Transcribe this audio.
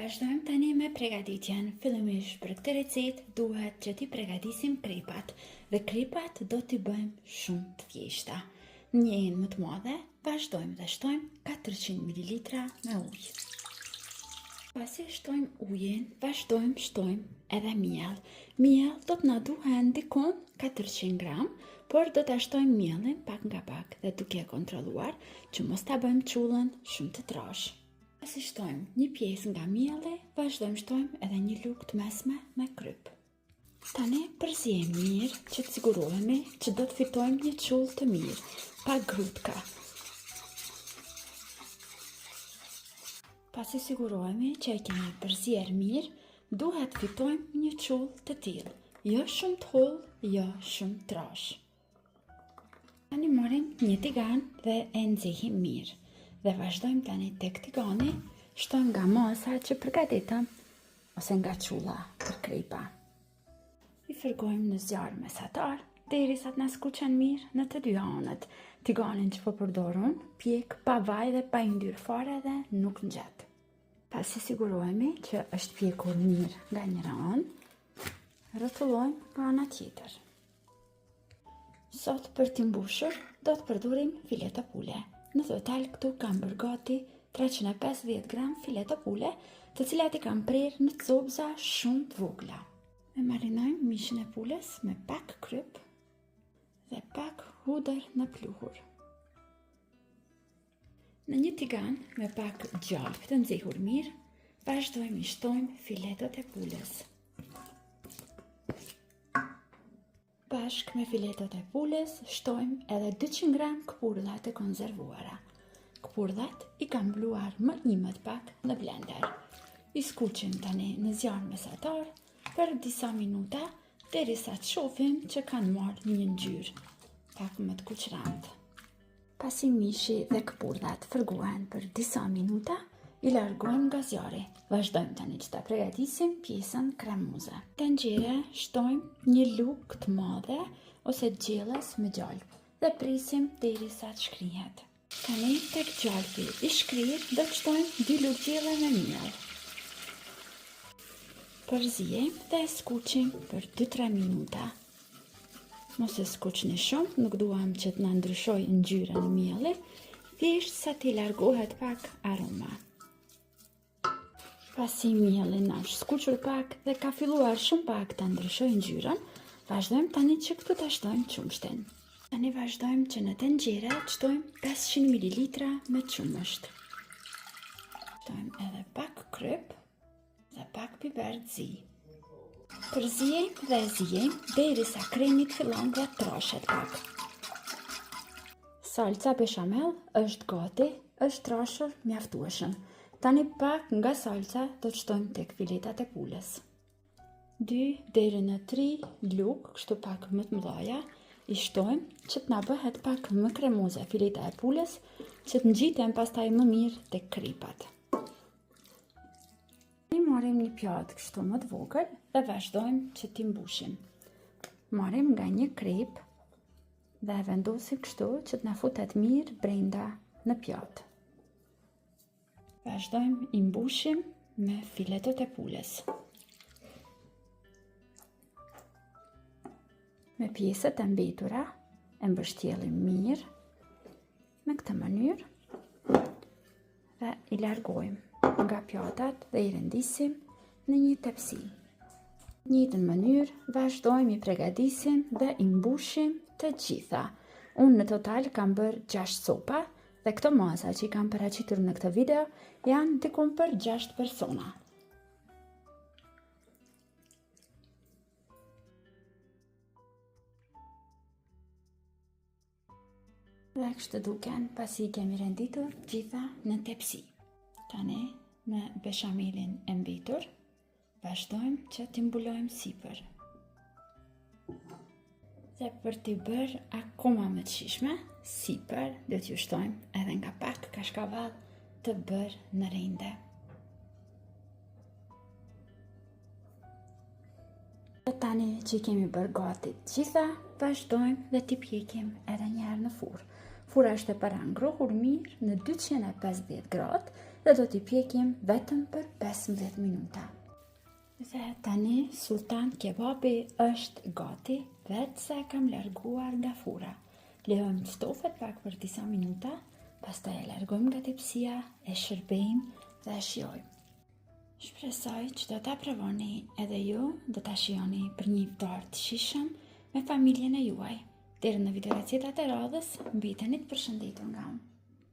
Vazhdojmë tani me përgatitjen. Fillimisht për këtë recetë duhet që t'i përgatisim krepat dhe krepat do t'i bëjmë shumë të thjeshta. Në një enë më të madhe, vazhdojmë dhe shtojmë 400 ml me ujë. Pasi shtojmë ujin, vazhdojmë shtojmë edhe miell. Miell do të na duhen dikon 400 gram, por do ta shtojmë miellin pak nga pak dhe duke kontrolluar që mos ta bëjmë çullën shumë të trashë. Pasi shtojmë një pjesë nga mielli, vazhdojmë shtojmë edhe një lugë të mesme me kryp. Tani përzijemi mirë që të sigurohemi që do të fitojmë një çullë të mirë, pa grutka. Pasi sigurohemi që e kemi përzier mirë, duhet të fitojmë një çullë të tillë, jo shumë të hollë, jo shumë trashë. Tani marrim një tigan dhe e nxehim mirë. Dhe vazhdojmë tani tek tigani, shtojmë nga masa që përgatitëm ose nga çulla për krepa. I fërgojmë në zjarr mesatar derisa të na skuqen mirë në të dy anët. Tiganin që po përdorun pjek pa vaj dhe pa i ndyrë fare dhe nuk ngjet. Pasi sigurohemi që është pjekur mirë nga njëra anë, rrotullojmë nga ana tjetër. Sot për t'i mbushur do të përdorim fileto pule. Në total këtu kam bërë gati 350 gram fileto pule, të cilat i kam prerë në copëza shumë të vogla. E marinojmë mishin e pules me pak kryp dhe pak hudër në pluhur. Në një tigan me pak gjalpë të nxehur mirë, vazhdojmë i shtojmë filetot e pules. Bashk me filetot e pules, shtojmë edhe 200 gram këpurdha të konzervuara. Këpurdhat i kam bluar më imët pak në blender. I skuqim tani në zjarr mesatar për disa minuta, derisa të shohim që kanë marrë një ngjyrë pak më të kuqërantë. Pasi mishi dhe këpurdhat fërgohen për disa minuta, i largojmë nga zjarri. Vazhdojmë tani që ta përgatisim pjesën kremoze. Tenxhere shtojmë një lugë të madhe ose gjellës me gjalpë dhe prisim derisa të shkrihet. Tani tek gjalpi i shkrir do të shtojmë 2 lugë gjelle me miell. Përzijemi dhe e skuqim për 2-3 minuta. Mos e skuqni shumë, nuk duam që të na ndryshojë ngjyra në mielli, thjesht sa t'i largohet pak aroma. Pasi mielli na është skuqur pak dhe ka filluar shumë pak të ndryshojë ngjyrën, vazhdojmë tani që këtu ta shtojmë qumshtin. Tani vazhdojmë që në tenxhere të shtojmë 500 ml me qumësht. Shtojmë edhe pak kryp dhe pak biber të zi. Përzijemi dhe e zijemi derisa kremi të fillon të trashet pak. Salca bechamel është gati, është trashur mjaftueshëm. Tani pak nga salca do të shtojmë tek filetat e pules. 2 deri në 3 lugë, kështu pak më të mëdha, i shtojmë që të na bëhet pak më kremoze fileta e pules, që të ngjiten pastaj më mirë tek krepat. Ne marrim një pjatë kështu më të vogël dhe vazhdojmë që t'i mbushim. Marrim nga një krep dhe e vendosim kështu që të na futet mirë brenda në pjatë. Vazhdojmë i mbushim me filetot e pules. Me pjesët e mbetura e mbështjellim mirë në këtë mënyrë dhe i largojmë nga pjatat dhe i rendisim në një tepsi. Në njëjtën mënyrë vazhdojmë i përgatisim dhe i mbushim të gjitha. Unë në total kam bërë 6 copa dhe këto masa që i kam paraqitur në këtë video janë diku për 6 persona. Dhe kështu duken pasi i kemi renditur gjitha në tepsi. Tani me beshamelin e mbetur, vazhdojmë që t'i mbulojmë sipër. Dhe për t'i bërë akoma më të shijshme, sipër do t'ju shtojmë edhe nga pak kashkavall të bërë në rende. Dhe tani që i kemi bërë gati të gjitha, vazhdojmë dhe t'i pjekim edhe një herë në furrë. Fura është e para ngrohur mirë në 250 gradë dhe do t'i pjekim vetëm për 15 minuta. Dhe tani sultan kebabi është gati, vetë se kam larguar nga fura. Lejojmë të stofet pak për disa minuta, pastaj e largojmë nga tepsia, e shërbejmë dhe e shijojmë. Shpresoj që do ta provoni edhe ju, do ta shijoni për një iftar të shijshëm me familjen e juaj. Deri në video receta të radhës, mbiteni të përshëndetur nga unë.